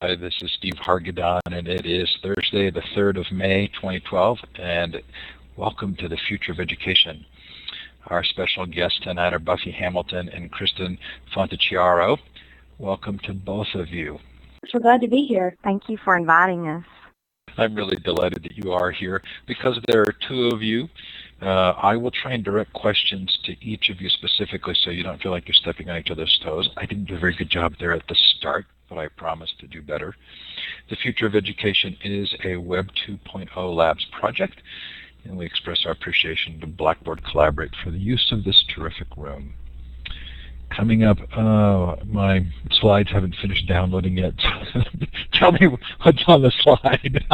Hi, this is Steve Hargadon, and it is Thursday, the 3rd of May, 2012, and welcome to the Future of Education. Our special guests tonight are Buffy Hamilton and Kristin Fontichiaro. Welcome to both of you. We're glad to be here. Thank you for inviting us. I'm really delighted that you are here. Because there are two of you, I will try and direct questions to each of you specifically so you don't feel like you're stepping on each other's toes. I didn't do a very good job there at the start, but I promise to do better. The Future of Education is a Web 2.0 Labs project, and we express our appreciation to Blackboard Collaborate for the use of this terrific room. Coming up, my slides haven't finished downloading yet. Tell me what's on the slide.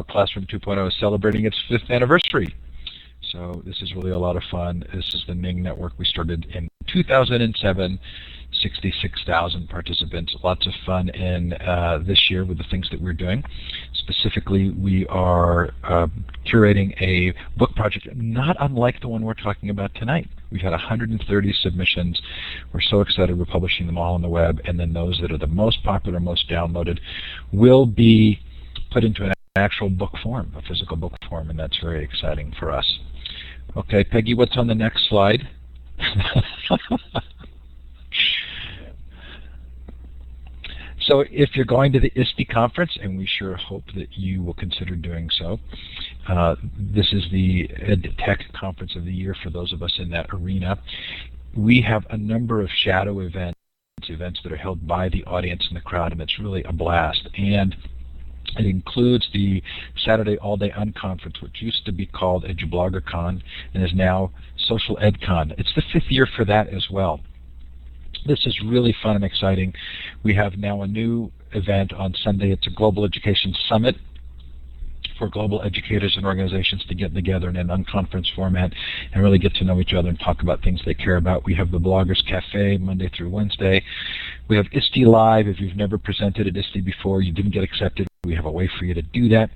Classroom 2.0 is celebrating its 5th anniversary. So this is really a lot of fun. This is the Ning network we started in 2007. 66,000 participants. Lots of fun in this year with the things that we're doing. Specifically, we are curating a book project not unlike the one we're talking about tonight. We've had 130 submissions. We're so excited we're publishing them all on the web, and then those that are the most popular, most downloaded, will be put into an actual book form, a physical book form, and that's very exciting for us. Okay, Peggy, what's on the next slide? So if you're going to the ISTE conference, and we sure hope that you will consider doing so, this is the Ed Tech conference of the year for those of us in that arena. We have a number of shadow events that are held by the audience and the crowd, and it's really a blast. And it includes the Saturday All-Day Unconference, which used to be called EduBloggerCon and is now Social EdCon. It's the 5th year for that as well. This is really fun and exciting. We have now a new event on Sunday. It's a Global Education Summit for global educators and organizations to get together in an unconference format and really get to know each other and talk about things they care about. We have the Bloggers Cafe Monday through Wednesday. We have ISTE Live. If you've never presented at ISTE before, you didn't get accepted, we have a way for you to do that.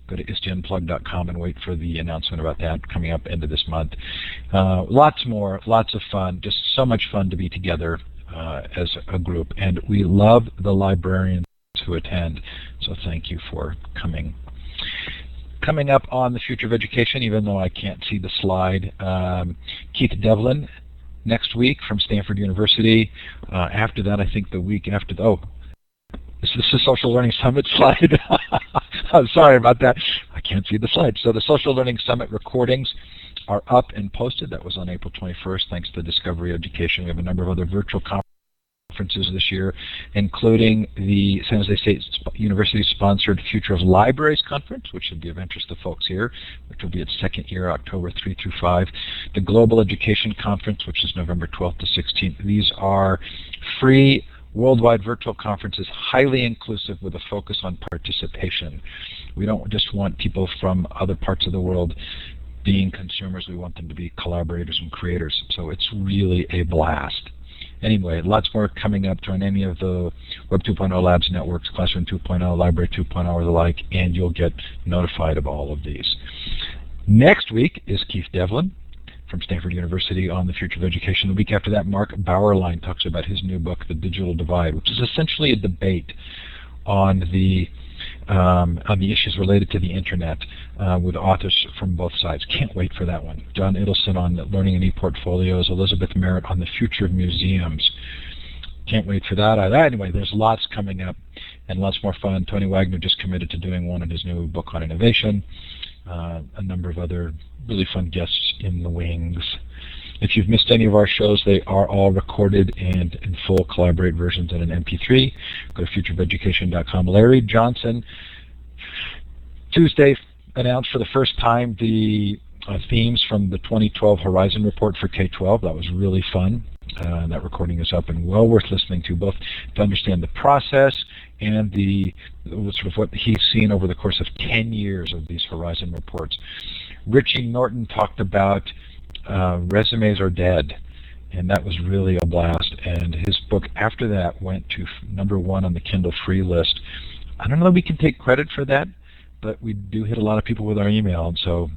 Go to isteunplugged.com and wait for the announcement about that coming up end of this month. Lots more, lots of fun, just so much fun to be together as a group. And we love the librarians who attend, so thank you for coming. Coming up on the Future of Education, even though I can't see the slide, Keith Devlin next week from Stanford University. After that, I think the week after, this is the Social Learning Summit slide. I'm sorry about that. I can't see the slide. So the Social Learning Summit recordings are up and posted. That was on April 21st, thanks to Discovery Education. We have a number of other virtual conferences this year, including the San Jose State University-sponsored Future of Libraries Conference, which should be of interest to folks here, which will be its 2nd year, October 3 through 5. The Global Education Conference, which is November 12th to 16th. These are free worldwide virtual conferences, highly inclusive with a focus on participation. We don't just want people from other parts of the world being consumers, we want them to be collaborators and creators. So it's really a blast. Anyway, lots more coming up. Join any of the Web 2.0 Labs networks, Classroom 2.0, Library 2.0 or the like, and you'll get notified of all of these. Next week is Keith Devlin from Stanford University on the Future of Education. The week after that, Mark Bauerlein talks about his new book, The Digital Divide, which is essentially a debate on the issues related to the internet with authors from both sides. Can't wait for that one. John Idelson on Learning and ePortfolios, Elizabeth Merritt on the Future of Museums. Can't wait for that either. Anyway, there's lots coming up and lots more fun. Tony Wagner just committed to doing one in his new book on innovation. A number of other really fun guests in the wings. If you've missed any of our shows, they are all recorded and in full Collaborate versions in an MP3. Go to futureofeducation.com. Larry Johnson, Tuesday, announced for the first time the themes from the 2012 Horizon Report for K-12. That was really fun. That recording is up and well worth listening to, both to understand the process and the sort of what he's seen over the course of 10 years of these Horizon reports. Richie Norton talked about resumes are dead, and that was really a blast. And his book after that went to #1 on the Kindle free list. I don't know that we can take credit for that, but we do hit a lot of people with our email, and so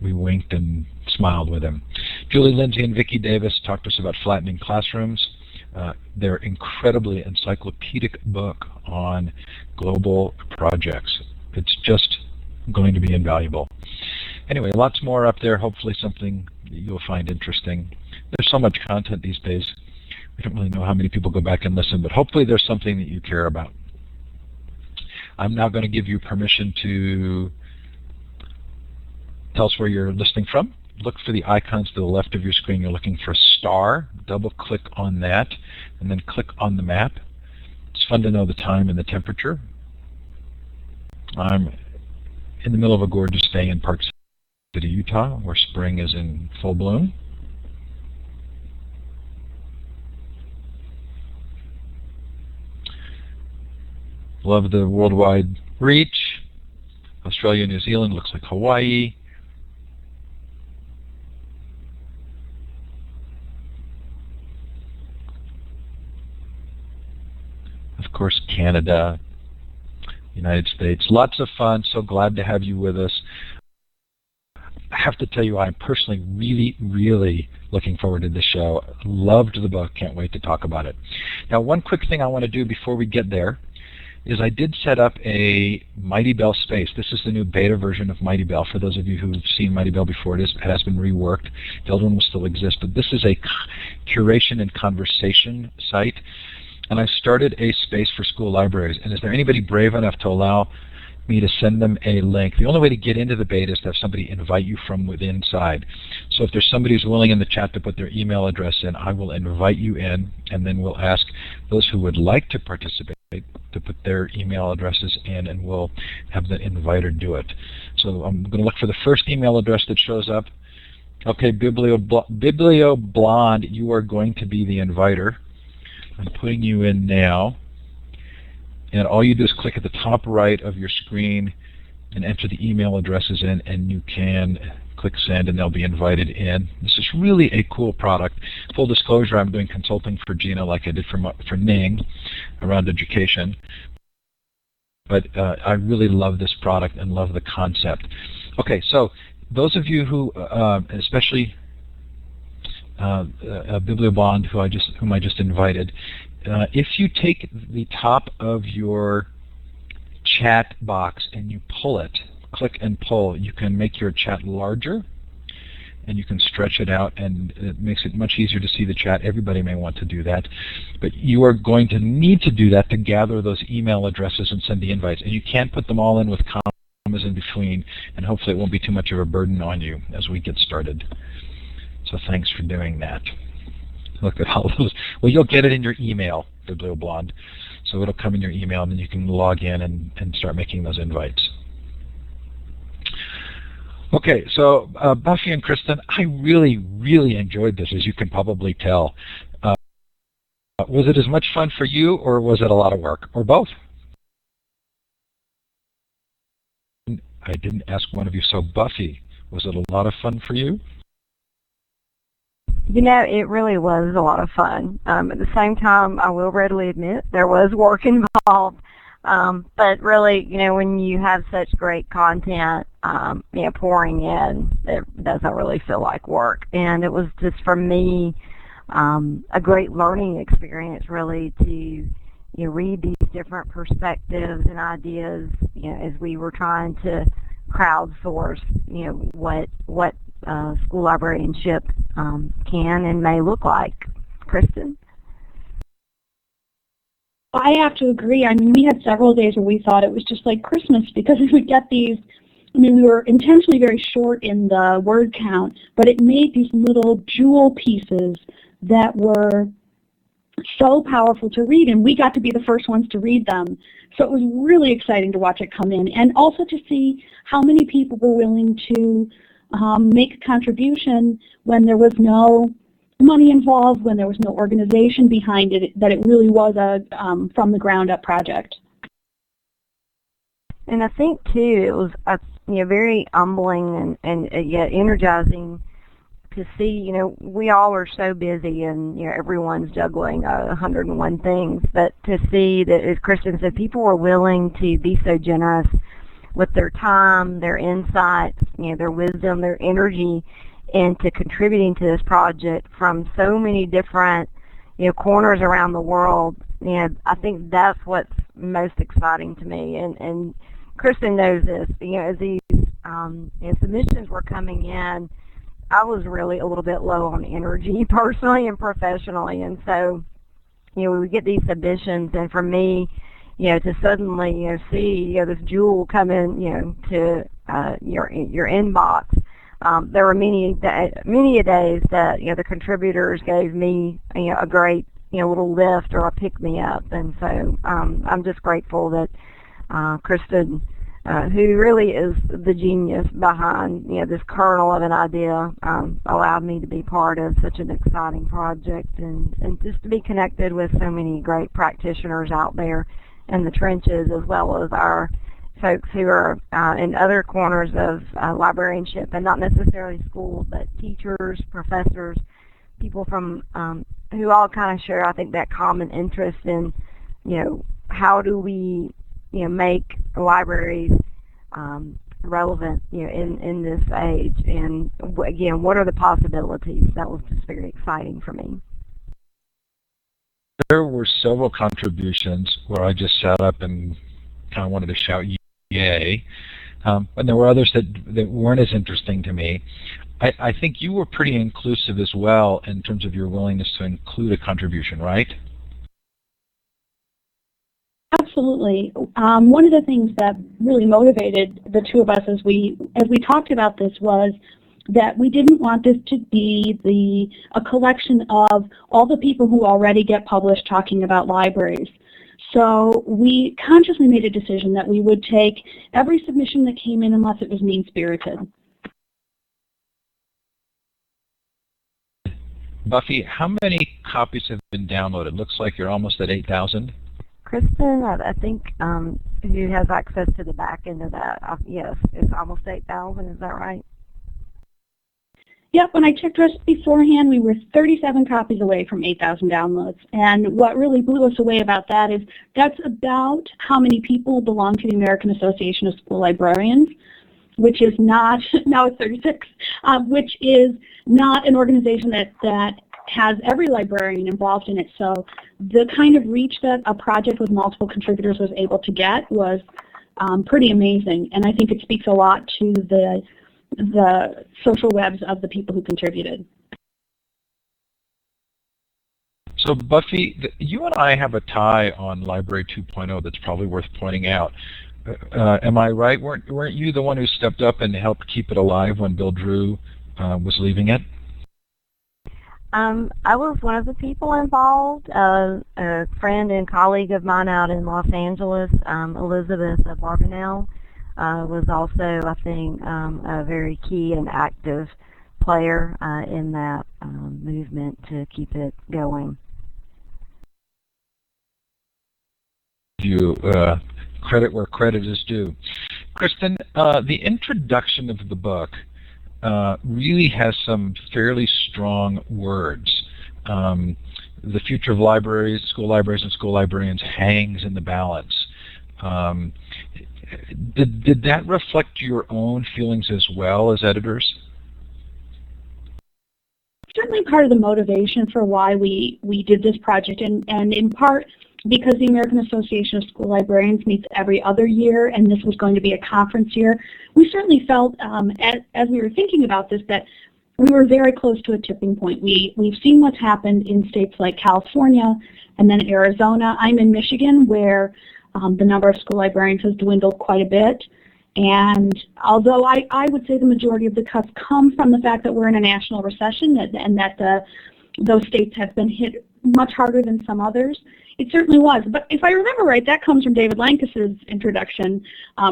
we winked and smiled with him. Julie Lindsay and Vicki Davis talked to us about flattening classrooms. Their incredibly encyclopedic book on global projects. It's just going to be invaluable. Anyway, lots more up there, hopefully something that you'll find interesting. There's so much content these days. We don't really know how many people go back and listen, but hopefully there's something that you care about. I'm now going to give you permission to tell us where you're listening from. Look for the icons to the left of your screen. You're looking for a star. Double-click on that, and then click on the map. It's fun to know the time and the temperature. I'm in the middle of a gorgeous day in Park City, Utah, where spring is in full bloom. Love the worldwide reach. Australia, New Zealand, looks like Hawaii. Of course, Canada, United States. Lots of fun. So glad to have you with us. I have to tell you, I'm personally really looking forward to this show. Loved the book. Can't wait to talk about it. Now, one quick thing I want to do before we get there is I did set up a Mighty Bell space. This is the new beta version of Mighty Bell. For those of you who've seen Mighty Bell before, it has been reworked. The old one will still exist, but this is a curation and conversation site. And I started a space for school libraries. And is there anybody brave enough to allow me to send them a link? The only way to get into the beta is to have somebody invite you from within inside. So if there's somebody who's willing in the chat to put their email address in, I will invite you in, and then we'll ask those who would like to participate to put their email addresses in, and we'll have the inviter do it. So I'm going to look for the first email address that shows up. Okay, Biblio Blonde, you are going to be the inviter. I'm putting you in now, and all you do is click at the top right of your screen and enter the email addresses in, and you can click send, and they'll be invited in. This is really a cool product. Full disclosure, I'm doing consulting for Gina like I did for Ning around education, but I really love this product and love the concept. Okay, so those of you who, especially Bibliobond, whom I just invited, if you take the top of your chat box and you pull it, click and pull, you can make your chat larger and you can stretch it out, and it makes it much easier to see the chat. Everybody may want to do that, but you are going to need to do that to gather those email addresses and send the invites, and you can't put them all in with commas in between, and hopefully it won't be too much of a burden on you as we get started. So thanks for doing that. Look at all those. Well, you'll get it in your email, BiblioBlonde. So it'll come in your email, and then you can log in and start making those invites. Okay, so Buffy and Kristin, I really enjoyed this, as you can probably tell. Was it as much fun for you, or was it a lot of work, or both? I didn't ask one of you. So Buffy, was it a lot of fun for you? You know, it really was a lot of fun. At the same time, I will readily admit there was work involved. But really, you know, when you have such great content, you know, pouring in, it doesn't really feel like work. And it was just, for me, a great learning experience, really, to, you know, read these different perspectives and ideas, you know, as we were trying to crowdsource, you know, what school librarianship can and may look like. Kristin? I have to agree. I mean, we had several days where we thought it was just like Christmas, because we would get these, I mean, we were intentionally very short in the word count, but it made these little jewel pieces that were so powerful to read, and we got to be the first ones to read them. So it was really exciting to watch it come in, and also to see how many people were willing to make a contribution when there was no money involved, when there was no organization behind it, that it really was a from the ground up project. And I think too, it was you know, very humbling and yet energizing to see. You know, we all are so busy, and you know, everyone's juggling 101 things. But to see that, as Kristin said, people were willing to be so generous with their time, their insights, you know, their wisdom, their energy, into contributing to this project from so many different, corners around the world. I think that's what's most exciting to me. And Kristin knows this. As these submissions were coming in, I was really a little bit low on energy personally and professionally, and so we would get these submissions, and for me, to suddenly see this jewel come in to your inbox. There were many days that the contributors gave me a great little lift or a pick me up, and so I'm just grateful that Kristin, who really is the genius behind this kernel of an idea, allowed me to be part of such an exciting project, and just to be connected with so many great practitioners out there in the trenches, as well as our folks who are in other corners of librarianship, and not necessarily schools, but teachers, professors, people from who all kind of share, I think, that common interest in, how do we, make libraries relevant, in this age, and again, what are the possibilities? That was just very exciting for me. There were several contributions where I just sat up and kind of wanted to shout yay, but there were others that weren't as interesting to me. I think you were pretty inclusive as well in terms of your willingness to include a contribution, right? Absolutely. One of the things that really motivated the two of us as we talked about this was that we didn't want this to be a collection of all the people who already get published talking about libraries. So we consciously made a decision that we would take every submission that came in unless it was mean-spirited. Buffy, how many copies have been downloaded? Looks like you're almost at 8,000. Kristin, I think who has access to the back end of that, yes, it's almost 8,000, is that right? Yep, when I checked just beforehand, we were 37 copies away from 8,000 downloads. And what really blew us away about that is that's about how many people belong to the American Association of School Librarians, which is not, now it's 36, which is not an organization that has every librarian involved in it. So the kind of reach that a project with multiple contributors was able to get was pretty amazing. And I think it speaks a lot to the social webs of the people who contributed. So Buffy, you and I have a tie on Library 2.0 that's probably worth pointing out. Am I right? Weren't you the one who stepped up and helped keep it alive when Bill Drew was leaving it? I was one of the people involved. A friend and colleague of mine out in Los Angeles, Elizabeth Barbanel, was also, I think, a very key and active player in that movement to keep it going. You credit where credit is due. Kristin, the introduction of the book really has some fairly strong words. The future of libraries, school libraries, and school librarians hangs in the balance. Did that reflect your own feelings as well as editors? Certainly part of the motivation for why we did this project, and in part because the American Association of School Librarians meets every other year, and this was going to be a conference year, we certainly felt, as we were thinking about this, that we were very close to a tipping point. We've seen what's happened in states like California and then Arizona. I'm in Michigan, where the number of school librarians has dwindled quite a bit. And although I would say the majority of the cuts come from the fact that we're in a national recession and that those states have been hit much harder than some others, it certainly was. But if I remember right, that comes from David Lankes's introduction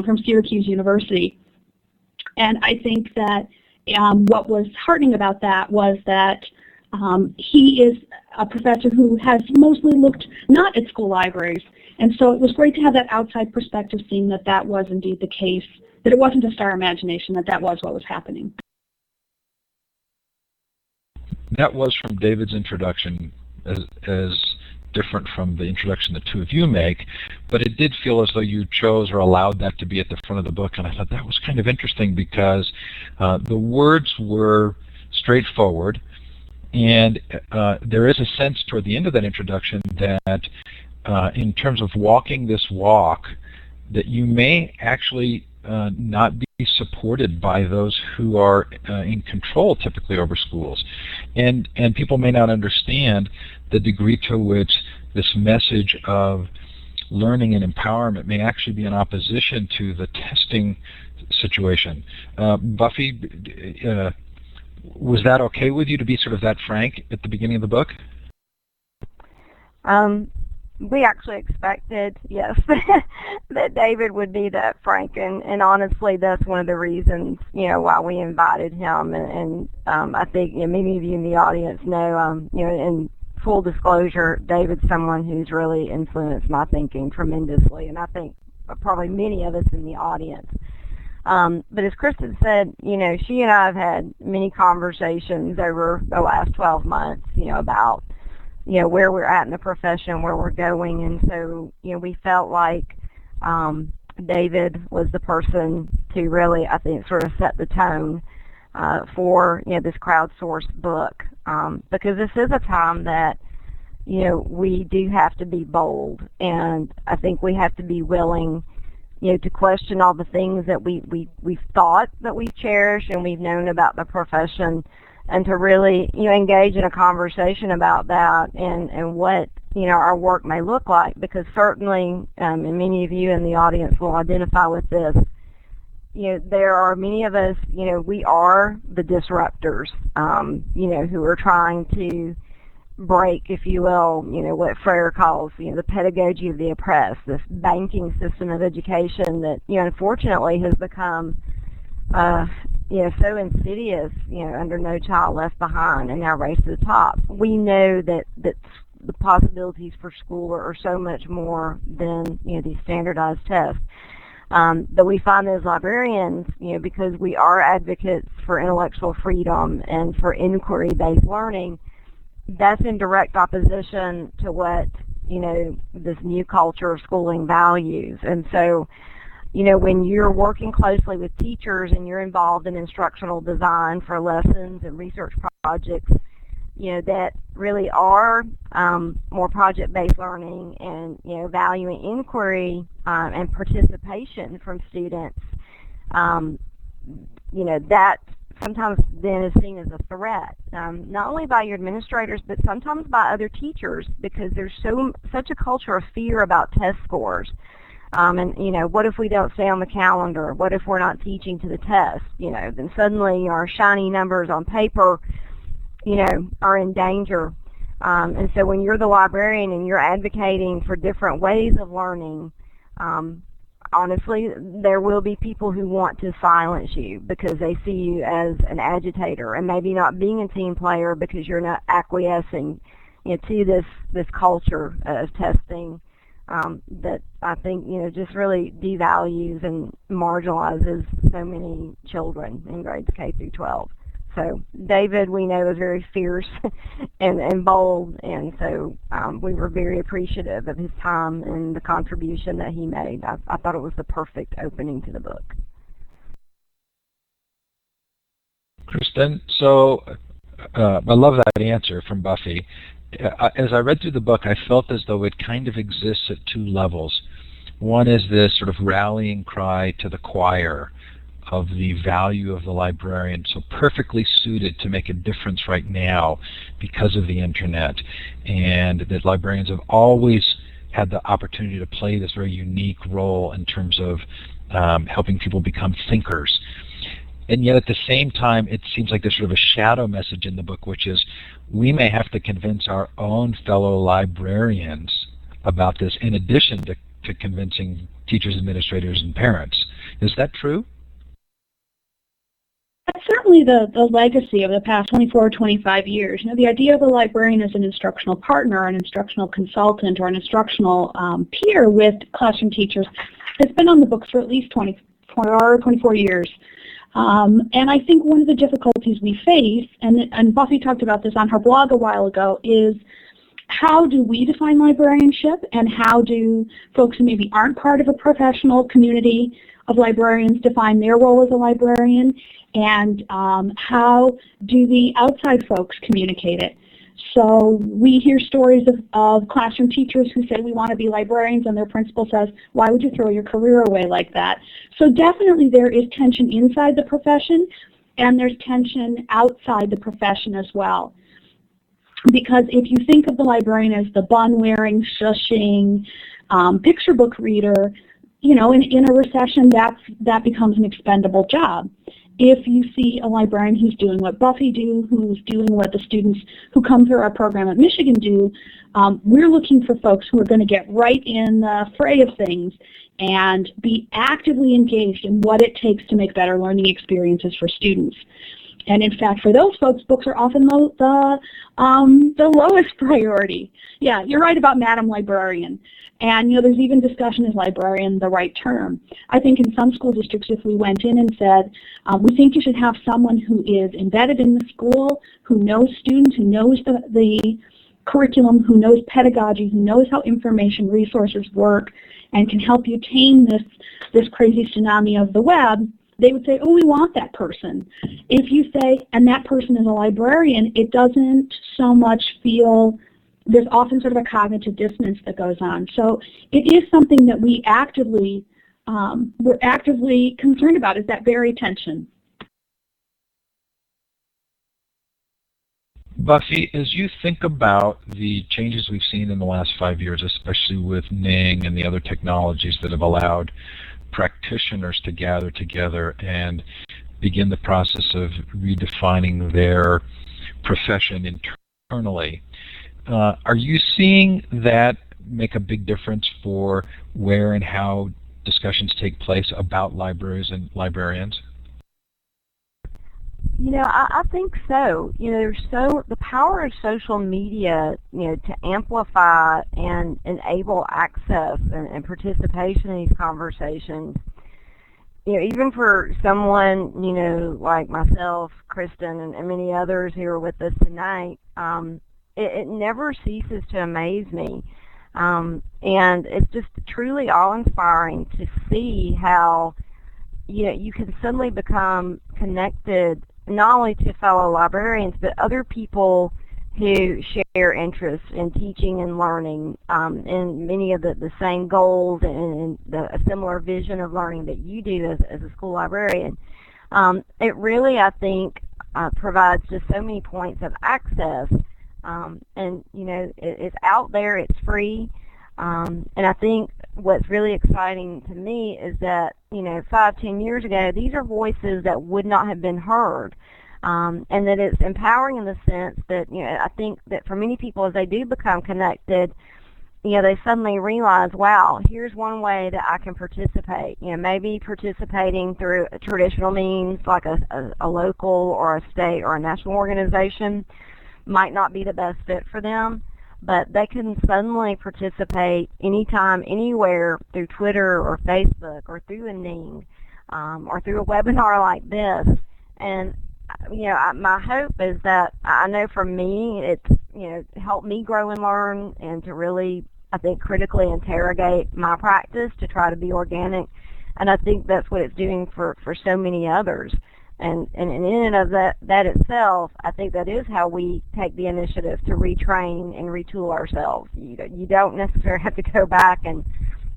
from Syracuse University. And I think that what was heartening about that was that he is a professor who has mostly looked not at school libraries. And so it was great to have that outside perspective, seeing that that was indeed the case, that it wasn't just our imagination, that was what was happening. That was from David's introduction, as different from the introduction the two of you make, but it did feel as though you chose or allowed that to be at the front of the book, and I thought that was kind of interesting because the words were straightforward, and there is a sense toward the end of that introduction that in terms of walking this walk, that you may actually not be supported by those who are in control typically over schools. And people may not understand the degree to which this message of learning and empowerment may actually be in opposition to the testing situation. Buffy, was that okay with you to be sort of that frank at the beginning of the book? We actually expected, yes, that David would be that frank, and honestly, that's one of the reasons, why we invited him. And I think many of you in the audience know, in full disclosure, David's someone who's really influenced my thinking tremendously, and I think probably many of us in the audience. But as Kristin said, she and I have had many conversations over the last 12 months, about where we're at in the profession, where we're going, and so we felt like David was the person to really, I think, sort of set the tone for this crowdsourced book, because this is a time that we do have to be bold, and I think we have to be willing to question all the things that we've thought that we cherish and we've known about the profession, and to really engage in a conversation about that and what our work may look like, because certainly, and many of you in the audience will identify with this, there are many of us, we are the disruptors, who are trying to break, if you will, what Freire calls, the pedagogy of the oppressed, this banking system of education that, unfortunately has become, so insidious, under No Child Left Behind and now Race to the Top. We know that the possibilities for school are so much more than, these standardized tests. But we find as librarians, because we are advocates for intellectual freedom and for inquiry-based learning, that's in direct opposition to what, this new culture of schooling values. And so, when you're working closely with teachers and you're involved in instructional design for lessons and research projects, that really are more project-based learning and, valuing inquiry and participation from students, that sometimes then is seen as a threat, not only by your administrators, but sometimes by other teachers, because there's such a culture of fear about test scores. And, what if we don't stay on the calendar? What if we're not teaching to the test? Then suddenly our shiny numbers on paper, are in danger. And so when you're the librarian and you're advocating for different ways of learning, honestly, there will be people who want to silence you because they see you as an agitator and maybe not being a team player because you're not acquiescing to this culture of testing that I think just really devalues and marginalizes so many children in grades K through 12. So David, we know, is very fierce and bold, and so we were very appreciative of his time and the contribution that he made. I thought it was the perfect opening to the book. Kristin, so I love that answer from Buffy. As I read through the book, I felt as though it kind of exists at two levels. One is this sort of rallying cry to the choir of the value of the librarian, so perfectly suited to make a difference right now because of the internet, and that librarians have always had the opportunity to play this very unique role in terms of helping people become thinkers. And yet at the same time, it seems like there's sort of a shadow message in the book, which is we may have to convince our own fellow librarians about this in addition to convincing teachers, administrators, and parents. Is that true? That's certainly the legacy of the past 24 or 25 years. The idea of a librarian as an instructional partner, an instructional consultant, or an instructional peer with classroom teachers has been on the books for at least 24 years. And I think one of the difficulties we face, and Buffy talked about this on her blog a while ago, is how do we define librarianship, and how do folks who maybe aren't part of a professional community of librarians define their role as a librarian? and how do the outside folks communicate it? So we hear stories of classroom teachers who say we want to be librarians, and their principal says, why would you throw your career away like that? So definitely there is tension inside the profession, and there's tension outside the profession as well. Because if you think of the librarian as the bun-wearing, shushing, picture book reader, you know, in a recession, that becomes an expendable job. If you see a librarian who's doing what Buffy do, who's doing what the students who come through our program at Michigan do, we're looking for folks who are going to get right in the fray of things and be actively engaged in what it takes to make better learning experiences for students. And in fact, for those folks, books are often the lowest priority. Yeah, you're right about Madam Librarian. And, you know, there's even discussion, is librarian the right term? I think in some school districts, if we went in and said, we think you should have someone who is embedded in the school, who knows students, who knows the curriculum, who knows pedagogy, who knows how information resources work, and can help you tame this crazy tsunami of the web, they would say, oh, we want that person. If you say, and that person is a librarian, it doesn't so much feel, there's often sort of a cognitive dissonance that goes on. So it is something that we're actively concerned about, is that very tension. Buffy, as you think about the changes we've seen in the last 5 years, especially with Ning and the other technologies that have allowed practitioners to gather together and begin the process of redefining their profession internally, are you seeing that make a big difference for where and how discussions take place about libraries and librarians? You know, I think so. You know, the power of social media, you know, to amplify and enable access and participation in these conversations. You know, even for someone, you know, like myself, Kristin, and many others who are with us tonight, it never ceases to amaze me. And it's just truly awe-inspiring to see how, you know, you can suddenly become connected not only to fellow librarians, but other people who share interests in teaching and learning, and many of the same goals and a similar vision of learning that you do as a school librarian. It really, I think, provides just so many points of access, and, you know, it's out there, it's free, and I think what's really exciting to me is that, you know, 5-10 years ago, these are voices that would not have been heard, and that it's empowering in the sense that, you know, I think that for many people, as they do become connected, you know, they suddenly realize, wow, here's one way that I can participate. You know, maybe participating through a traditional means like a local or a state or a national organization might not be the best fit for them, but they can suddenly participate anytime, anywhere through Twitter or Facebook or through a Ning, or through a webinar like this. And, you know, my hope is that, I know for me, it's, you know, helped me grow and learn, and to really, I think, critically interrogate my practice to try to be organic. And I think that's what it's doing for so many others. And in and of that itself, I think that is how we take the initiative to retrain and retool ourselves. You don't necessarily have to go back and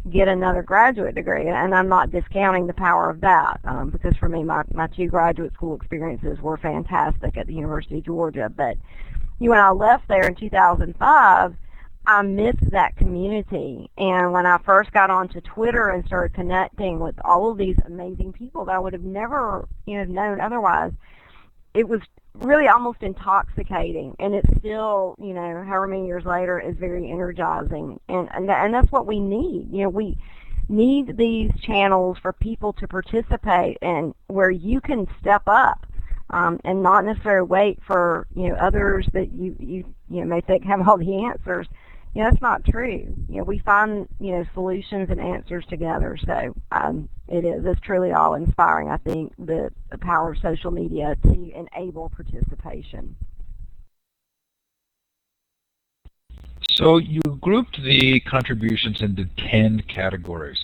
get another graduate degree, and I'm not discounting the power of that, because for me, my 2 graduate school experiences were fantastic at the University of Georgia. But when I left there in 2005, I missed that community, and when I first got onto Twitter and started connecting with all of these amazing people that I would have never, you know, known otherwise, it was really almost intoxicating, and it's still, you know, however many years later, is very energizing, and that's what we need. You know, we need these channels for people to participate, and where you can step up, and not necessarily wait for, you know, others that you may think have all the answers. You know, that's not true. You know, we find, you know, solutions and answers together. So it's truly awe-inspiring, I think, the power of social media to enable participation. So you grouped the contributions into 10 categories,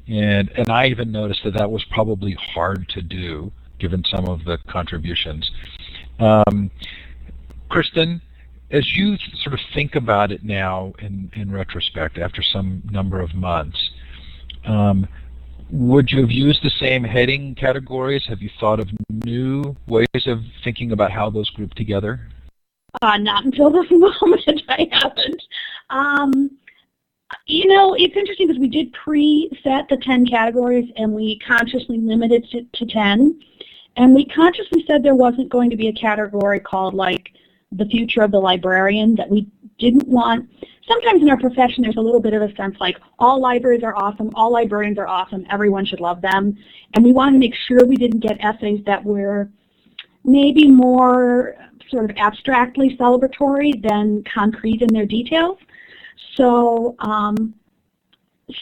and I even noticed that was probably hard to do given some of the contributions. Kristin, as you sort of think about it now in retrospect, after some number of months, would you have used the same heading categories? Have you thought of new ways of thinking about how those group together? Not until this moment, I haven't. You know, it's interesting because we did pre-set the 10 categories and we consciously limited it to 10. And we consciously said there wasn't going to be a category called like the future of the librarian, that we didn't want. Sometimes in our profession there's a little bit of a sense like all libraries are awesome, all librarians are awesome, everyone should love them. And we wanted to make sure we didn't get essays that were maybe more sort of abstractly celebratory than concrete in their details. So,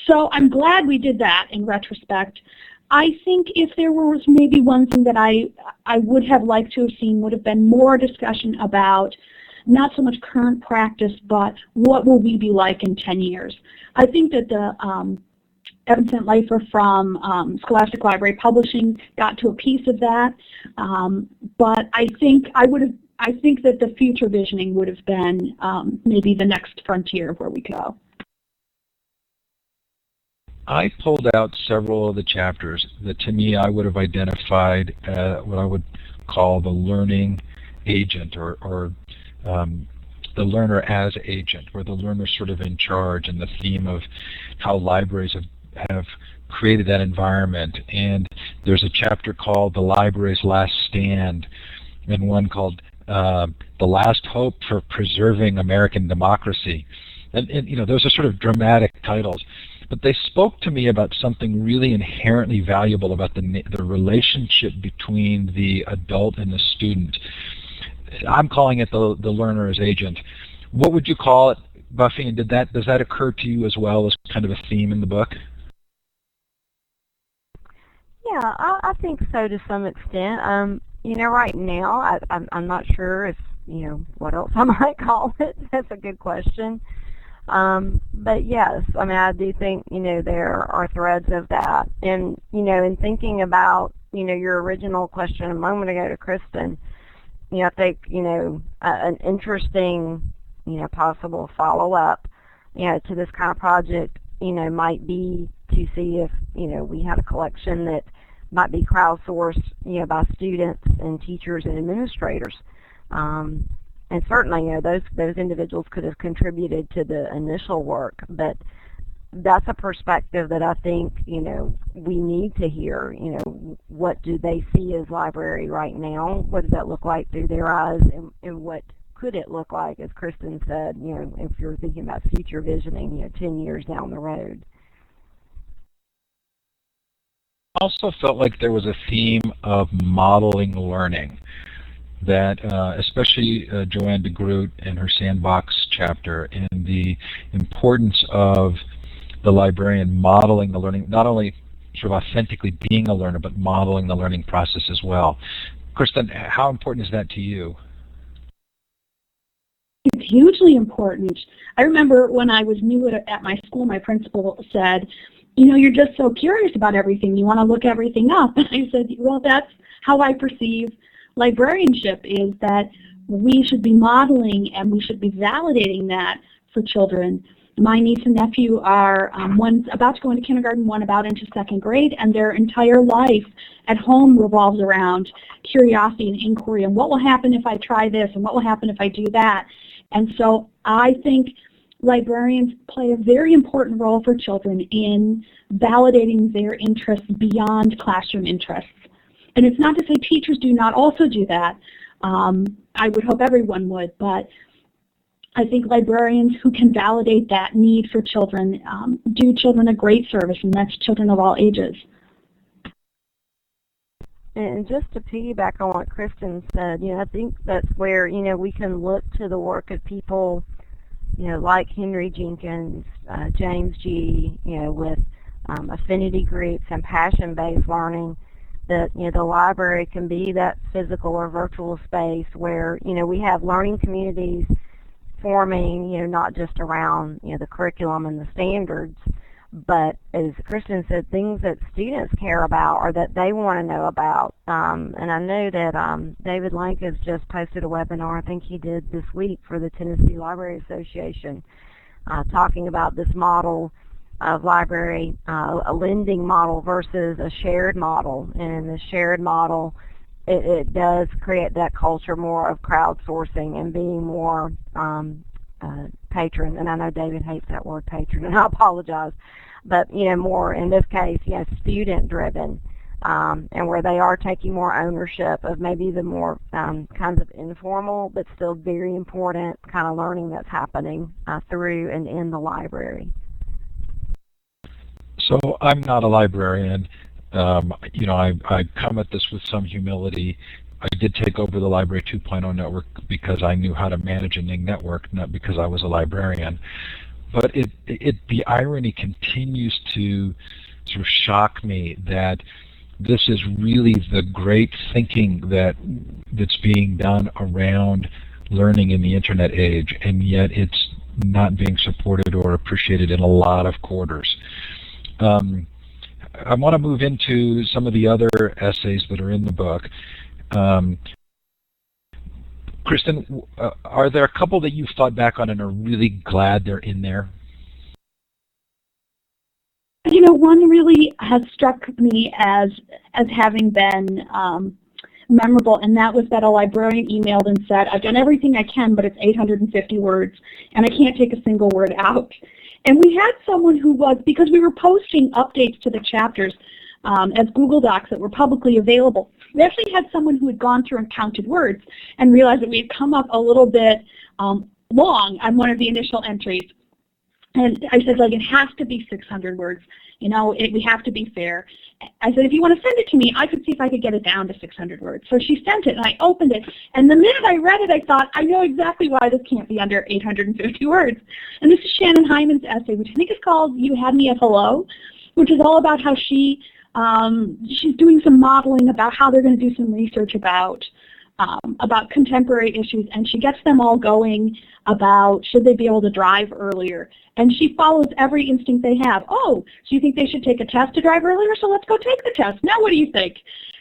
so I'm glad we did that in retrospect. I think if there was maybe one thing that I would have liked to have seen would have been more discussion about not so much current practice, but what will we be like in 10 years. I think that the Evan St. Leifer from Scholastic Library Publishing got to a piece of that, but I think that the future visioning would have been maybe the next frontier of where we go. I pulled out several of the chapters that to me I would have identified what I would call the learning agent, or the learner as agent, where the learner's sort of in charge, and the theme of how libraries have created that environment. And there's a chapter called The Library's Last Stand, and one called The Last Hope for Preserving American Democracy. And you know, those are sort of dramatic titles, but they spoke to me about something really inherently valuable about the relationship between the adult and the student. I'm calling it the learner as agent. What would you call it, Buffy? And does that occur to you as well as kind of a theme in the book? Yeah, I think so to some extent. You know, right now I'm not sure if, you know, what else I might call it. That's a good question. But yes, I mean, I do think, you know, there are threads of that. And, you know, in thinking about, you know, your original question a moment ago to Kristin, you know, I think, you know, an interesting, you know, possible follow-up, you know, to this kind of project, you know, might be to see if, you know, we had a collection that might be crowdsourced, you know, by students and teachers and administrators. And certainly, you know, those individuals could have contributed to the initial work, but that's a perspective that I think, you know, we need to hear. You know, what do they see as library right now? What does that look like through their eyes? And what could it look like, as Kristin said, you know, if you're thinking about future visioning, you know, 10 years down the road? I also felt like there was a theme of modeling learning, that especially Joanne de Groot and her sandbox chapter, and the importance of the librarian modeling the learning, not only sort of authentically being a learner, but modeling the learning process as well. Kristin, how important is that to you? It's hugely important. I remember when I was new at my school, my principal said, you know, you're just so curious about everything. You want to look everything up. And I said, well, that's how I perceive librarianship, is that we should be modeling and we should be validating that for children. My niece and nephew are one's about to go into kindergarten, one about into second grade, and their entire life at home revolves around curiosity and inquiry and what will happen if I try this and what will happen if I do that. And so I think librarians play a very important role for children in validating their interests beyond classroom interests. And it's not to say teachers do not also do that. I would hope everyone would, but I think librarians who can validate that need for children do children a great service, and that's children of all ages. And just to piggyback on what Kristin said, you know, I think that's where, you know, we can look to the work of people, you know, like Henry Jenkins, James G., you know, with affinity groups and passion-based learning, that, you know, the library can be that physical or virtual space where, you know, we have learning communities forming, you know, not just around, you know, the curriculum and the standards, but as Kristin said, things that students care about or that they want to know about. And I know that David Lank has just posted a webinar, I think he did this week, for the Tennessee Library Association, talking about this model of library, a lending model versus a shared model. And the shared model, it does create that culture more of crowdsourcing and being more patron. And I know David hates that word patron, and I apologize. But, more, in this case, student-driven, and where they are taking more ownership of maybe the more kinds of informal but still very important kind of learning that's happening through and in the library. So I'm not a librarian. I come at this with some humility. I did take over the Library 2.0 network because I knew how to manage a NING network, not because I was a librarian. But the irony continues to sort of shock me that this is really the great thinking that's being done around learning in the internet age, and yet it's not being supported or appreciated in a lot of quarters. I want to move into some of the other essays that are in the book. Kristin, are there a couple that you've thought back on and are really glad they're in there? One really has struck me as having been memorable, and that was that a librarian emailed and said, I've done everything I can, but it's 850 words, and I can't take a single word out. And we had someone who was, because we were posting updates to the chapters as Google Docs that were publicly available, we actually had someone who had gone through and counted words and realized that we had come up a little bit long on one of the initial entries. And I said, it has to be 600 words. We have to be fair. I said, if you want to send it to me, I could see if I could get it down to 600 words. So she sent it, and I opened it. And the minute I read it, I thought, I know exactly why this can't be under 850 words. And this is Shannon Hyman's essay, which I think is called You Had Me at Hello, which is all about how she's doing some modeling about how they're going to do some research about contemporary issues, and she gets them all going about should they be able to drive earlier. And she follows every instinct they have. Oh, so you think they should take a test to drive earlier? So let's go take the test. Now what do you think?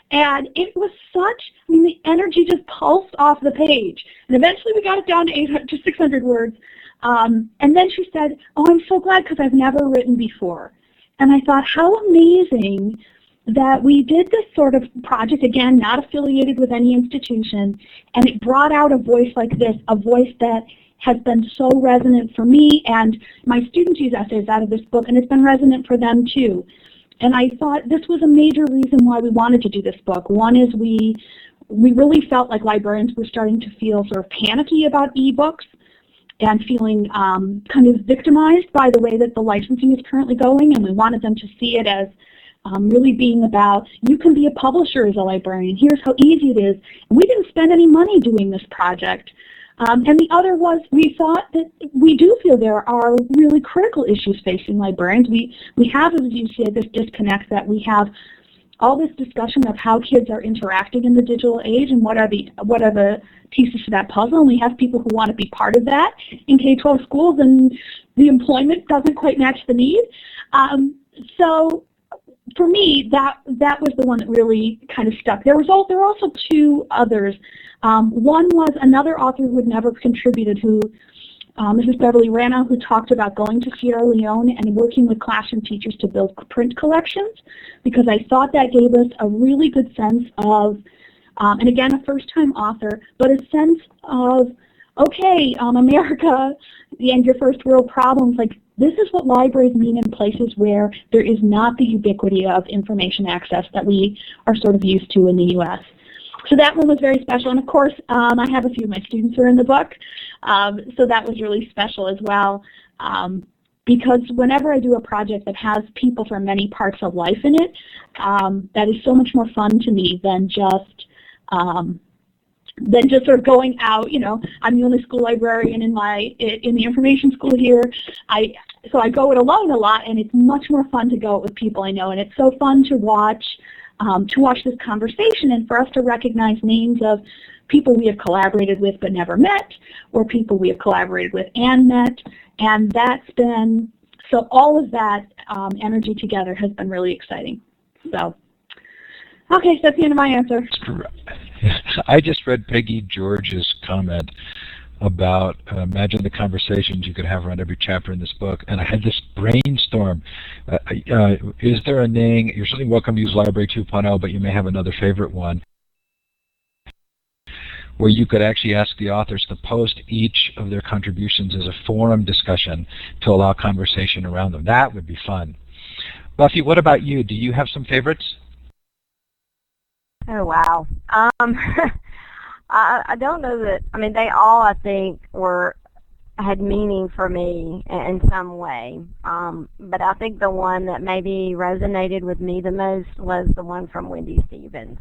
And it was the energy just pulsed off the page. And eventually we got it down to 600 words. And then she said, oh, I'm so glad because I've never written before. And I thought, how amazing that we did this sort of project, again, not affiliated with any institution, and it brought out a voice like this, a voice that has been so resonant for me, and my students use essays out of this book, and it's been resonant for them too. And I thought this was a major reason why we wanted to do this book. One is we really felt like librarians were starting to feel sort of panicky about ebooks and feeling kind of victimized by the way that the licensing is currently going, and we wanted them to see it as really being about, you can be a publisher as a librarian. Here's how easy it is. And we didn't spend any money doing this project. And the other was, we thought that we do feel there are really critical issues facing librarians. We have, as you said, this disconnect that we have all this discussion of how kids are interacting in the digital age and what are the pieces to that puzzle. And we have people who want to be part of that in K-12 schools, and the employment doesn't quite match the need. So for me, that was the one that really kind of stuck. There were also two others. One was another author who had never contributed, Mrs. Beverly Rana, who talked about going to Sierra Leone and working with classroom teachers to build print collections, because I thought that gave us a really good sense of, and again, a first-time author, but a sense of, okay, America and your first world problems, like this is what libraries mean in places where there is not the ubiquity of information access that we are sort of used to in the U.S. So that one was very special, and of course, I have a few of my students are in the book, so that was really special as well, because whenever I do a project that has people from many parts of life in it, that is so much more fun to me than just sort of going out. I'm the only school librarian in the information school here. So I go it alone a lot, and it's much more fun to go it with people I know, and it's so fun to watch this conversation and for us to recognize names of people we have collaborated with but never met, or people we have collaborated with and met, and that's been, so all of that energy together has been really exciting. So, okay, so that's the end of my answer. I just read Peggy George's comment about imagine the conversations you could have around every chapter in this book, and I had this brainstorm. Is there a name? You're certainly welcome to use Library 2.0, but you may have another favorite one, where you could actually ask the authors to post each of their contributions as a forum discussion to allow conversation around them. That would be fun. Buffy, what about you? Do you have some favorites? Oh, wow. I don't know that, I mean, they all, I think, had meaning for me in some way. But I think the one that maybe resonated with me the most was the one from Wendy Stephens.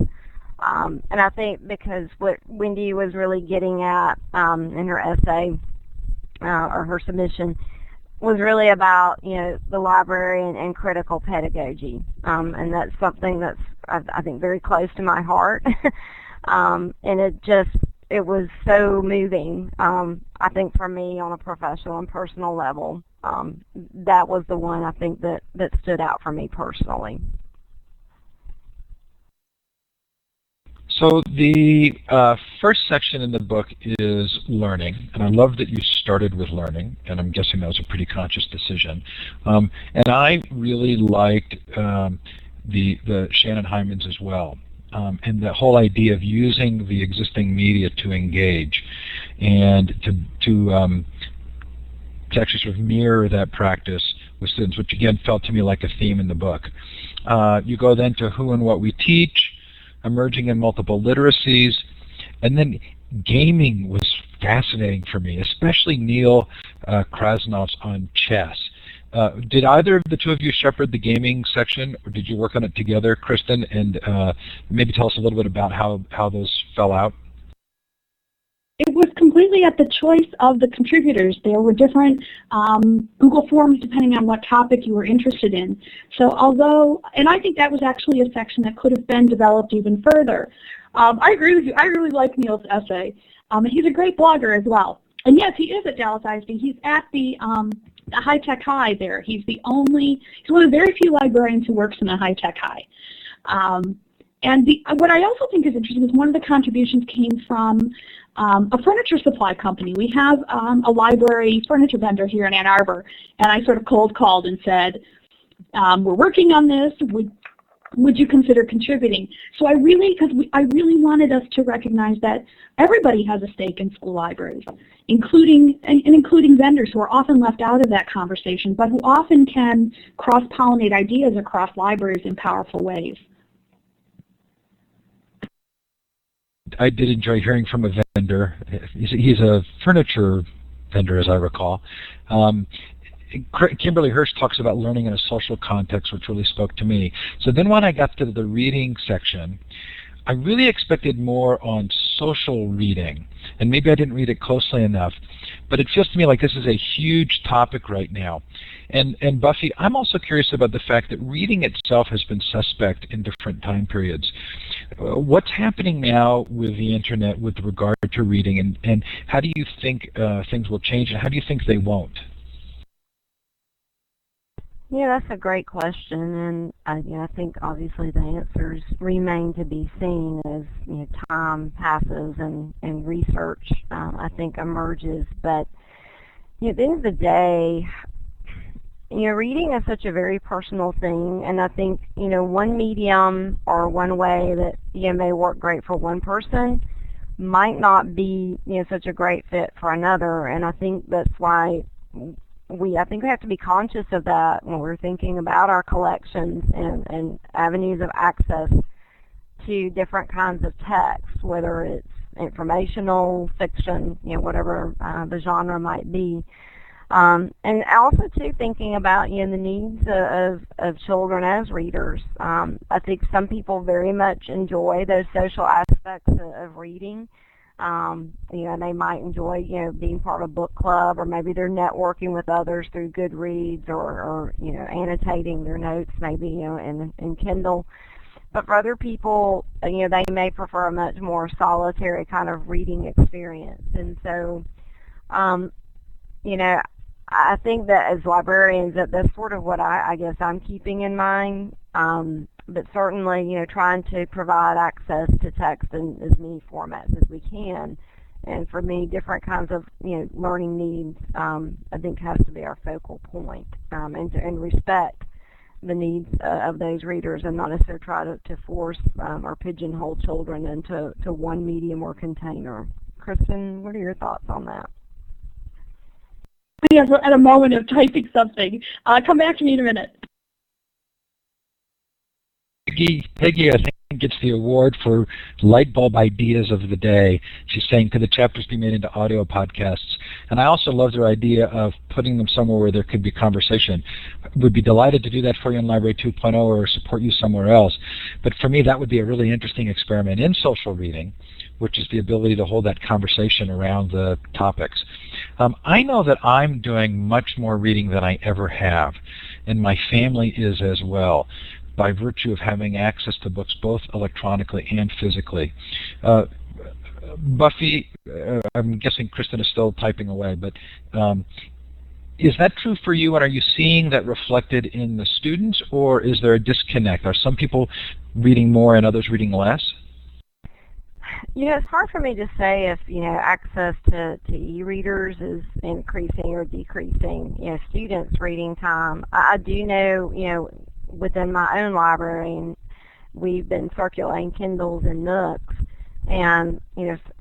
And I think because what Wendy was really getting at in her essay or her submission was really about, the library and critical pedagogy. And that's something that's, I think, very close to my heart. And it was so moving, I think, for me on a professional and personal level. That was the one, I think, that stood out for me personally. So the first section in the book is learning, and I love that you started with learning, and I'm guessing that was a pretty conscious decision. And I really liked the Shannon Hyman's as well. And the whole idea of using the existing media to engage and to actually sort of mirror that practice with students, which again felt to me like a theme in the book. You go then to who and what we teach, emerging in multiple literacies, and then gaming was fascinating for me, especially Neil Krasnov's on chess. Did either of the two of you shepherd the gaming section, or did you work on it together, Kristin? And maybe tell us a little bit about how those fell out. It was completely at the choice of the contributors. There were different Google Forms depending on what topic you were interested in. So and I think that was actually a section that could have been developed even further. I agree with you. I really like Neil's essay. And he's a great blogger as well. And yes, he is at Dallas ISD. He's at the high-tech high there. He's one of the very few librarians who works in a high-tech high. And what I also think is interesting is one of the contributions came from a furniture supply company. We have a library furniture vendor here in Ann Arbor, and I sort of cold called and said, we're working on this. Would you consider contributing? So I really wanted us to recognize that everybody has a stake in school libraries, including vendors who are often left out of that conversation, but who often can cross-pollinate ideas across libraries in powerful ways. I did enjoy hearing from a vendor. He's a furniture vendor, as I recall. Kimberly Hirsch talks about learning in a social context, which really spoke to me. So then when I got to the reading section, I really expected more on social reading, and maybe I didn't read it closely enough, but it feels to me like this is a huge topic right now. And Buffy, I'm also curious about the fact that reading itself has been suspect in different time periods. What's happening now with the internet with regard to reading, and how do you think things will change, and how do you think they won't? Yeah, that's a great question, and I think obviously the answers remain to be seen as time passes and research I think emerges. But at the end of the day, reading is such a very personal thing, and I think one medium or one way that may work great for one person might not be such a great fit for another, and I think that's why we have to be conscious of that when we're thinking about our collections and avenues of access to different kinds of text, whether it's informational, fiction, whatever the genre might be. And also, too, thinking about the needs of children as readers. I think some people very much enjoy those social aspects of reading. They might enjoy, being part of a book club, or maybe they're networking with others through Goodreads or annotating their notes maybe, in Kindle. But for other people, they may prefer a much more solitary kind of reading experience. And so, I think that as librarians, that's sort of what I guess I'm keeping in mind. But certainly, trying to provide access to text in as many formats as we can. And for me, different kinds of learning needs, I think, has to be our focal point, and respect the needs of those readers, and not necessarily try to force or pigeonhole children into one medium or container. Kristin, what are your thoughts on that? Yes, we're at a moment of typing something. Come back to me in a minute. Peggy, I think, gets the award for light bulb ideas of the day. She's saying, could the chapters be made into audio podcasts? And I also love their idea of putting them somewhere where there could be conversation. Would be delighted to do that for you in Library 2.0 or support you somewhere else. But for me, that would be a really interesting experiment in social reading, which is the ability to hold that conversation around the topics. I know that I'm doing much more reading than I ever have, and my family is as well, by virtue of having access to books both electronically and physically. Buffy, I'm guessing Kristin is still typing away, but is that true for you, and are you seeing that reflected in the students, or is there a disconnect? Are some people reading more and others reading less? It's hard for me to say if, access to e-readers is increasing or decreasing, students' reading time. I do know, within my own library, and we've been circulating Kindles and Nooks, and,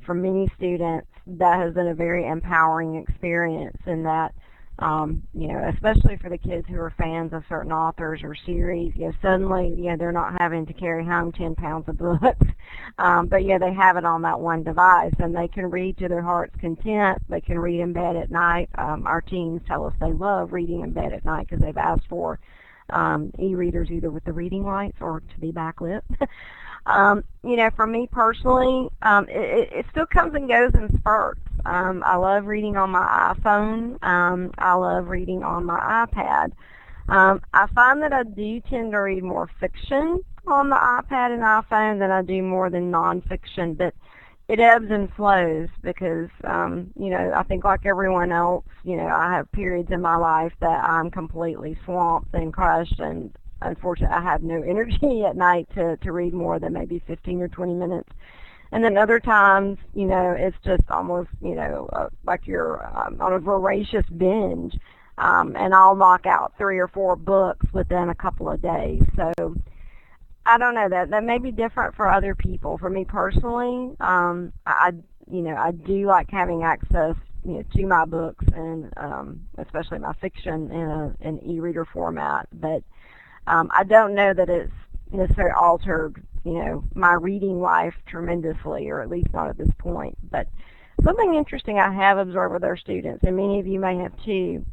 for many students, that has been a very empowering experience in that, especially for the kids who are fans of certain authors or series, suddenly, they're not having to carry home 10 pounds of books, but they have it on that one device, and they can read to their heart's content. They can read in bed at night. Our teens tell us they love reading in bed at night because they've asked for e-readers either with the reading lights or to be backlit. For me personally, it still comes and goes in spurts. I love reading on my iPhone. I love reading on my iPad. I find that I do tend to read more fiction on the iPad and iPhone than I do more than nonfiction, but it ebbs and flows because, I think like everyone else, I have periods in my life that I'm completely swamped and crushed, and unfortunately I have no energy at night to read more than maybe 15 or 20 minutes. And then other times, it's just almost, like you're on a voracious binge, and I'll knock out 3 or 4 books within a couple of days. So I don't know, that may be different for other people. For me personally, I do like having access, to my books, and especially my fiction in an e-reader format. But I don't know that it's necessarily altered, my reading life tremendously, or at least not at this point. But something interesting I have observed with our students, and many of you may have too,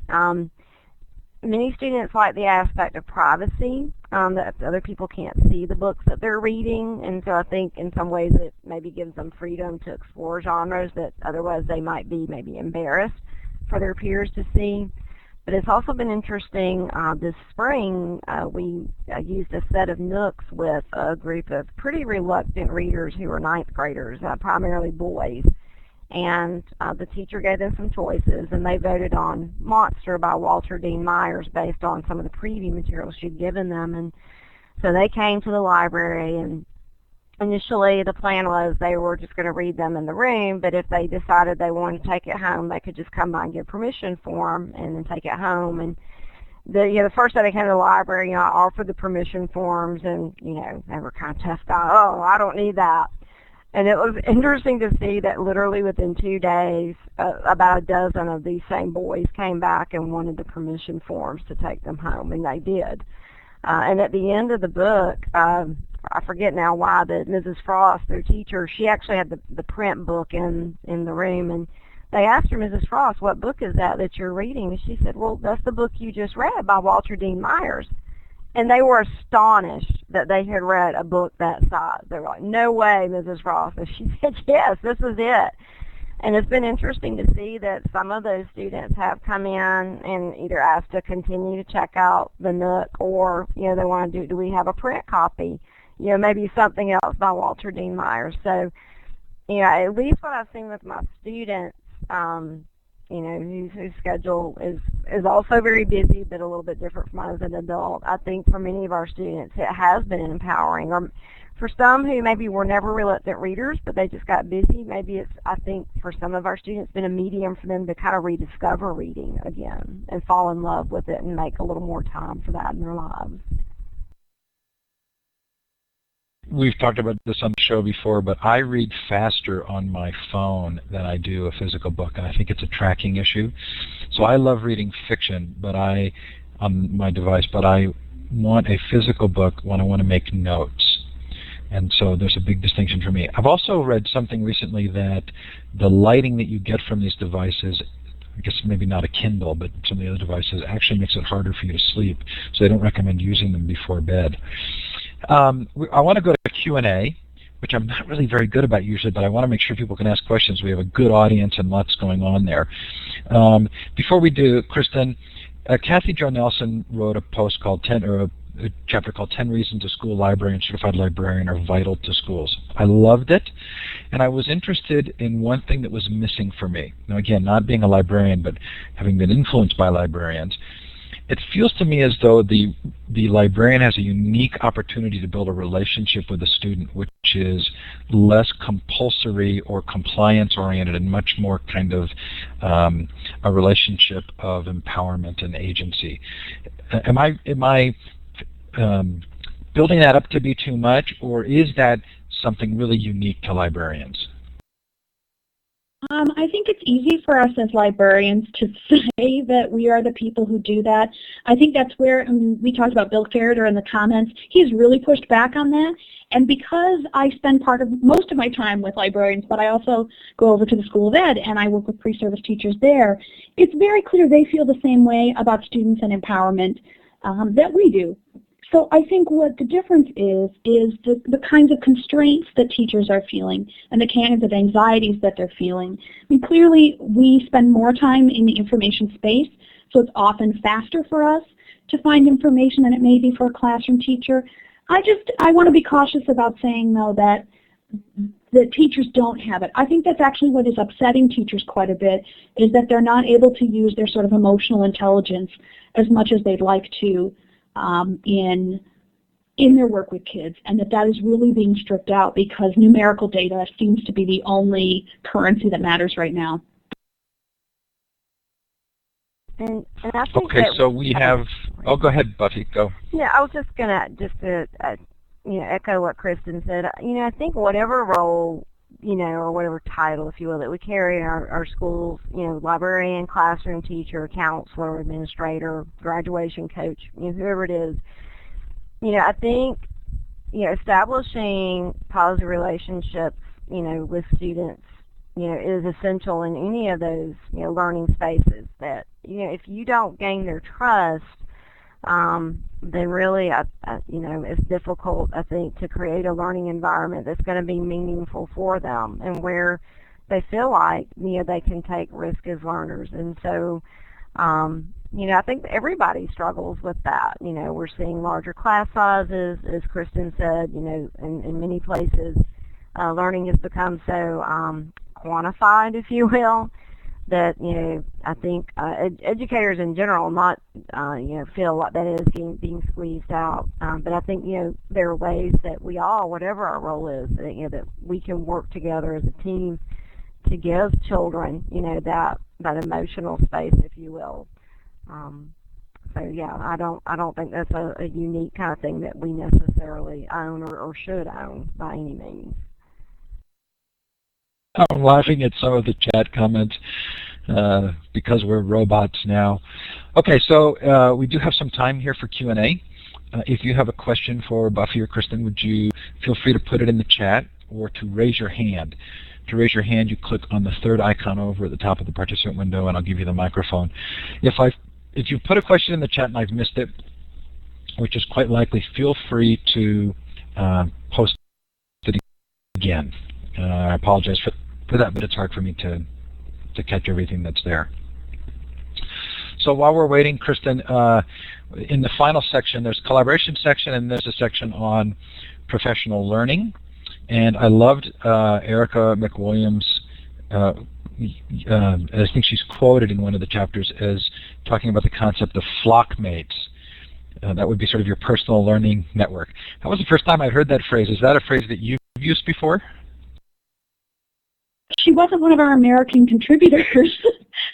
many students like the aspect of privacy, that other people can't see the books that they're reading, and so I think in some ways it maybe gives them freedom to explore genres that otherwise they might be maybe embarrassed for their peers to see. But it's also been interesting, this spring we used a set of Nooks with a group of pretty reluctant readers who were 9th graders, primarily boys. And the teacher gave them some choices, and they voted on Monster by Walter Dean Myers based on some of the preview material she'd given them. And so they came to the library, and initially the plan was they were just going to read them in the room, but if they decided they wanted to take it home, they could just come by and get permission form and then take it home. And the first day they came to the library, I offered the permission forms, and they were kind of tough out. Oh, I don't need that. And it was interesting to see that literally within 2 days, about a dozen of these same boys came back and wanted the permission forms to take them home, and they did. And at the end of the book, I forget now why, but Mrs. Frost, their teacher, she actually had the print book in the room, and they asked her, Mrs. Frost, what book is that you're reading? And she said, well, that's the book you just read by Walter Dean Myers. And they were astonished that they had read a book that size. They were like, no way, Mrs. Frost. And she said, yes, this is it. And it's been interesting to see that some of those students have come in and either asked to continue to check out the Nook, or, they want to do we have a print copy? Maybe something else by Walter Dean Myers. So, at least what I've seen with my students, whose schedule is also very busy, but a little bit different from mine as an adult. I think for many of our students, it has been empowering. Or for some who maybe were never reluctant readers, but they just got busy, maybe I think for some of our students, been a medium for them to kind of rediscover reading again and fall in love with it and make a little more time for that in their lives. We've talked about this on the show before, but I read faster on my phone than I do a physical book, and I think it's a tracking issue. So I love reading fiction on my device, but I want a physical book when I want to make notes. And so there's a big distinction for me. I've also read something recently that the lighting that you get from these devices, I guess maybe not a Kindle, but some of the other devices, actually makes it harder for you to sleep. So they don't recommend using them before bed. I want to go to Q&A, which I'm not really very good about usually, but I want to make sure people can ask questions. We have a good audience and lots going on there. Before we do, Kristin, Kathy Jo Nelson wrote a post called a chapter called 10 Reasons a School Librarian and Certified Librarian Are Vital to Schools. I loved it, and I was interested in one thing that was missing for me. Now again, not being a librarian, but having been influenced by librarians, it feels to me as though the librarian has a unique opportunity to build a relationship with a student which is less compulsory or compliance-oriented and much more kind of a relationship of empowerment and agency. Am I building that up to be too much, or is that something really unique to librarians? I think it's easy for us as librarians to say that we are the people who do that. I think that's where, we talked about Bill Ferreter in the comments, he's really pushed back on that. And because I spend most of my time with librarians, but I also go over to the School of Ed and I work with pre-service teachers there, it's very clear they feel the same way about students and empowerment that we do. So I think what the difference is the kinds of constraints that teachers are feeling and the kinds of anxieties that they're feeling. I mean, clearly we spend more time in the information space, so it's often faster for us to find information than it may be for a classroom teacher. I want to be cautious about saying, though, that teachers don't have it. I think that's actually what is upsetting teachers quite a bit, is that they're not able to use their sort of emotional intelligence as much as they'd like to in their work with kids, and that is really being stripped out because numerical data seems to be the only currency that matters right now. And I think okay, so we have. Oh, go ahead, Buffy. Go. Yeah, I was just gonna echo what Kristin said. I think whatever role or whatever title, if you will, that we carry in our schools, librarian, classroom teacher, counselor, administrator, graduation coach, whoever it is, I think, establishing positive relationships, with students, is essential in any of those, learning spaces that, if you don't gain their trust, then really, it's difficult, I think, to create a learning environment that's going to be meaningful for them and where they feel like, they can take risk as learners. And so, I think everybody struggles with that. We're seeing larger class sizes, as Kristin said, in many places, learning has become so quantified, if you will, that I think educators in general feel like that is being squeezed out. But I think there are ways that we all, whatever our role is, that we can work together as a team to give children that emotional space, if you will. So yeah, I don't think that's a unique kind of thing that we necessarily own or should own by any means. I'm laughing at some of the chat comments because we're robots now. Okay, so we do have some time here for Q&A. If you have a question for Buffy or Kristin, would you feel free to put it in the chat or to raise your hand. To raise your hand, you click on the third icon over at the top of the participant window, and I'll give you the microphone. If you put a question in the chat and I've missed it, which is quite likely, feel free to post it again. I apologize for that, but it's hard for me to catch everything that's there. So while we're waiting, Kristin, in the final section, there's a collaboration section, and there's a section on professional learning. And I loved Erica McWilliams' I think she's quoted in one of the chapters as talking about the concept of flock mates. That would be sort of your personal learning network. That was the first time I heard that phrase. Is that a phrase that you've used before? She wasn't one of our American contributors,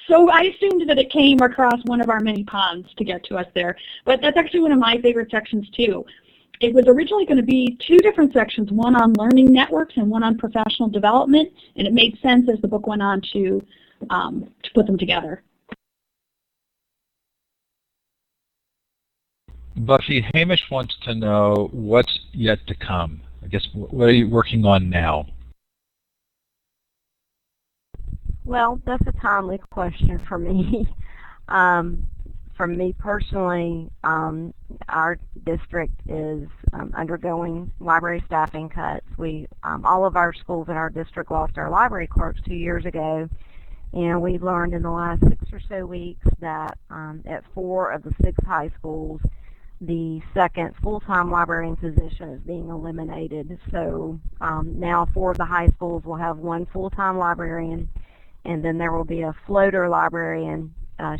so I assumed that it came across one of our many ponds to get to us there. But that's actually one of my favorite sections, too. It was originally going to be two different sections, one on learning networks and one on professional development, and it made sense as the book went on to put them together. Buffy, Hamish wants to know what's yet to come. I guess, what are you working on now? Well, that's a timely question for me. For me personally, our district is undergoing library staffing cuts. All of our schools in our district lost our library clerks 2 years ago, and we've learned in the last 6 or so weeks that at 4 of the 6 high schools, the second full-time librarian position is being eliminated. So now 4 of the high schools will have 1 full-time librarian, and then there will be a floater librarian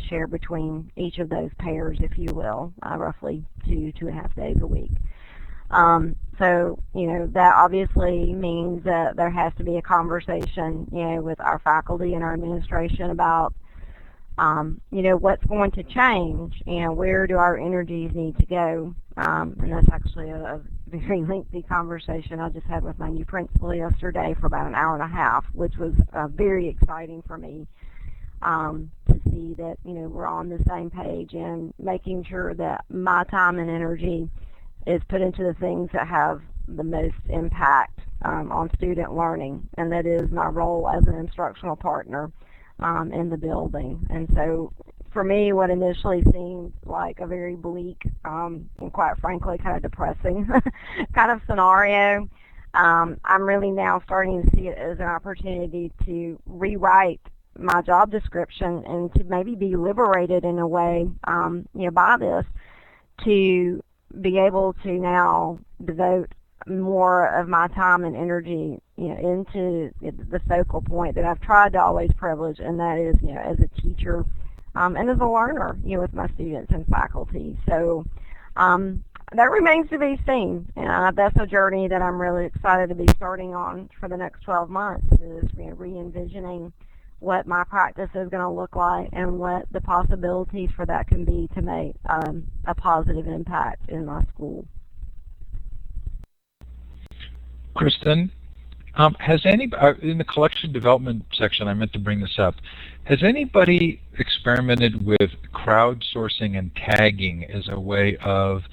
shared between each of those pairs, if you will, roughly 2.5 days a week. So, that obviously means that there has to be a conversation, with our faculty and our administration about, what's going to change and where do our energies need to go. And that's actually a very lengthy conversation I just had with my new principal yesterday for about an hour and a half, which was very exciting for me to see that, we're on the same page and making sure that my time and energy is put into the things that have the most impact on student learning, and that is my role as an instructional partner in the building. And so for me, what initially seemed like a very bleak and quite frankly kind of depressing kind of scenario, I'm really now starting to see it as an opportunity to rewrite my job description and to maybe be liberated in a way by this, to be able to now devote more of my time and energy into the focal point that I've tried to always privilege, and that is as a teacher and as a learner with my students and faculty. So that remains to be seen, and that's a journey that I'm really excited to be starting on for the next 12 months, is re-envisioning what my practice is going to look like and what the possibilities for that can be to make a positive impact in my school. Kristin, has anybody, in the collection development section, I meant to bring this up, has anybody experimented with crowdsourcing and tagging as a way of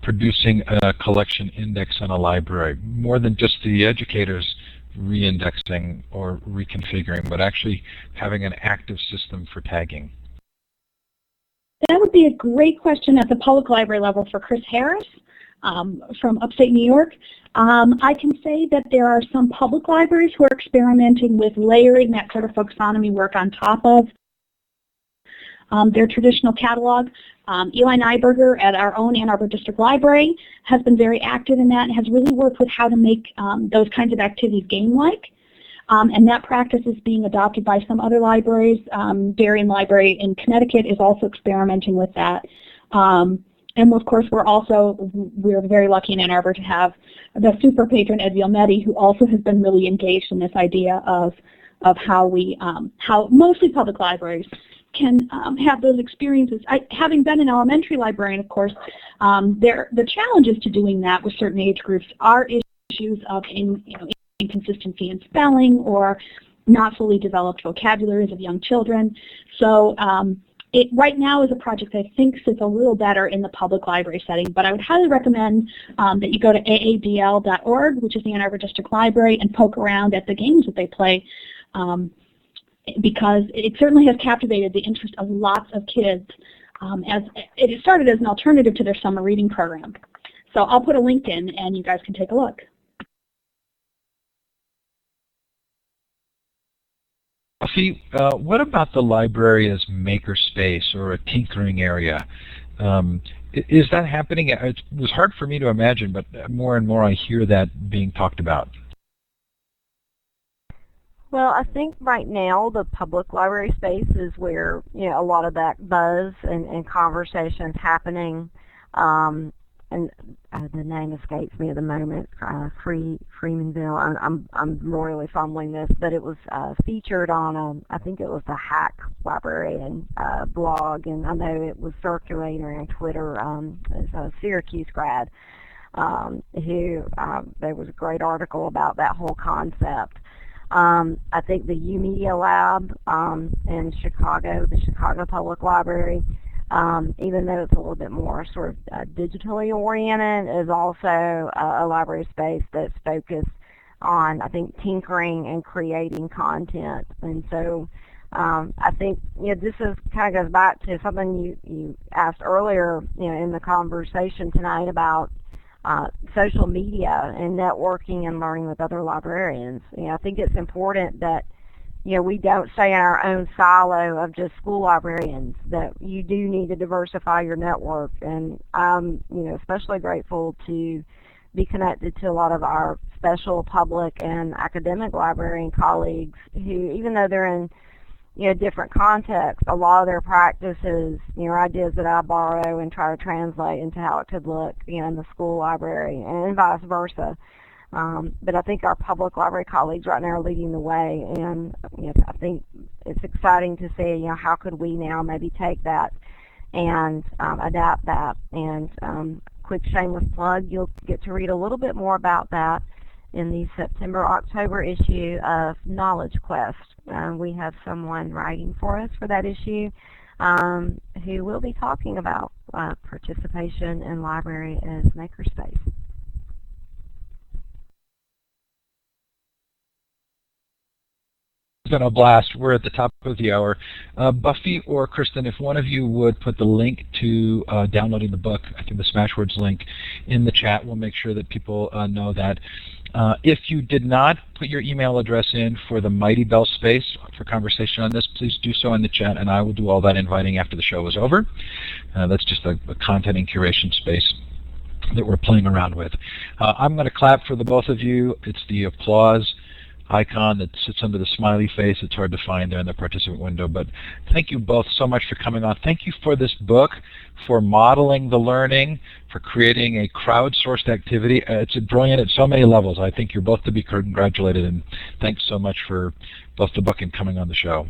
producing a collection index on a library, more than just the educators re-indexing or reconfiguring, but actually having an active system for tagging? That would be a great question at the public library level for Chris Harris from upstate New York. I can say that there are some public libraries who are experimenting with layering that sort of folksonomy work on top of their traditional catalog. Eli Nyberger at our own Ann Arbor District Library has been very active in that and has really worked with how to make those kinds of activities game-like. And that practice is being adopted by some other libraries. Darien Library in Connecticut is also experimenting with that. And of course, we're very lucky in Ann Arbor to have the super patron Ed Vielmetti, who also has been really engaged in this idea of how mostly public libraries can have those experiences. Having been an elementary librarian, of course, the challenges to doing that with certain age groups are issues of inconsistency in spelling or not fully developed vocabularies of young children. So it right now is a project that I think sits a little better in the public library setting, but I would highly recommend that you go to aadl.org, which is the Ann Arbor District Library, and poke around at the games that they play, because it certainly has captivated the interest of lots of kids, as it started as an alternative to their summer reading program. So I'll put a link in and you guys can take a look. Buffy, what about the library as maker space or a tinkering area? Is that happening? It was hard for me to imagine, but more and more I hear that being talked about. Well, I think right now the public library space is where a lot of that buzz and conversation's happening. And the name escapes me at the moment. Freemanville. I'm royally fumbling this, but it was featured on I think it was the Hack Librarian blog, and I know it was circulating on Twitter. It's a Syracuse grad who there was a great article about that whole concept. I think the U Media Lab in Chicago, the Chicago Public Library, even though it's a little bit more sort of digitally oriented, is also a library space that's focused on, I think, tinkering and creating content. And so I think this is kind of goes back to something you asked earlier in the conversation tonight about social media and networking and learning with other librarians. I think it's important that we don't stay in our own silo of just school librarians, that you do need to diversify your network. And I'm especially grateful to be connected to a lot of our special public and academic librarian colleagues who, even though they're in different contexts, a lot of their practices, ideas that I borrow and try to translate into how it could look in the school library, and vice versa. But I think our public library colleagues right now are leading the way, and I think it's exciting to see how could we now maybe take that and adapt that. And quick shameless plug, you'll get to read a little bit more about that in the September-October issue of Knowledge Quest. We have someone writing for us for that issue who will be talking about participation in library as makerspace. It's been a blast. We're at the top of the hour. Buffy or Kristin, if one of you would put the link to downloading the book, I think the Smashwords link, in the chat, we'll make sure that people know that. If you did not put your email address in for the Mighty Bell space for conversation on this, please do so in the chat, and I will do all that inviting after the show is over. That's just a content and curation space that we're playing around with. I'm going to clap for the both of you. It's the applause icon that sits under the smiley face. It's hard to find there in the participant window, but thank you both so much for coming on. Thank you for this book, for modeling the learning, for creating a crowdsourced activity. It's brilliant at so many levels. I think you're both to be congratulated, and thanks so much for both the book and coming on the show.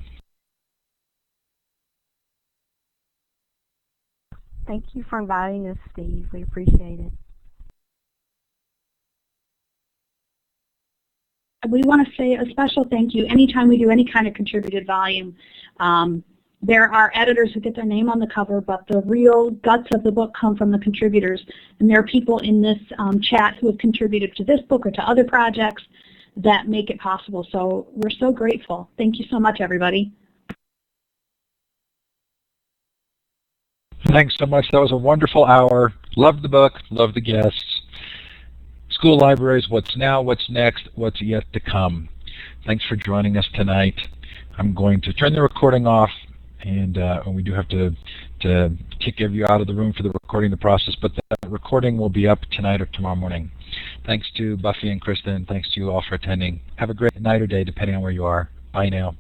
Thank you for inviting us, Steve. We appreciate it. We want to say a special thank you anytime we do any kind of contributed volume. There are editors who get their name on the cover, but the real guts of the book come from the contributors. And there are people in this chat who have contributed to this book or to other projects that make it possible. So we're so grateful. Thank you so much, everybody. Thanks so much. That was a wonderful hour. Loved the book. Loved the guests. School libraries, what's now, what's next, what's yet to come. Thanks for joining us tonight. I'm going to turn the recording off, and we do have to kick you out of the room for the recording the process, but that recording will be up tonight or tomorrow morning. Thanks to Buffy and Kristin. Thanks to you all for attending. Have a great night or day, depending on where you are. Bye now.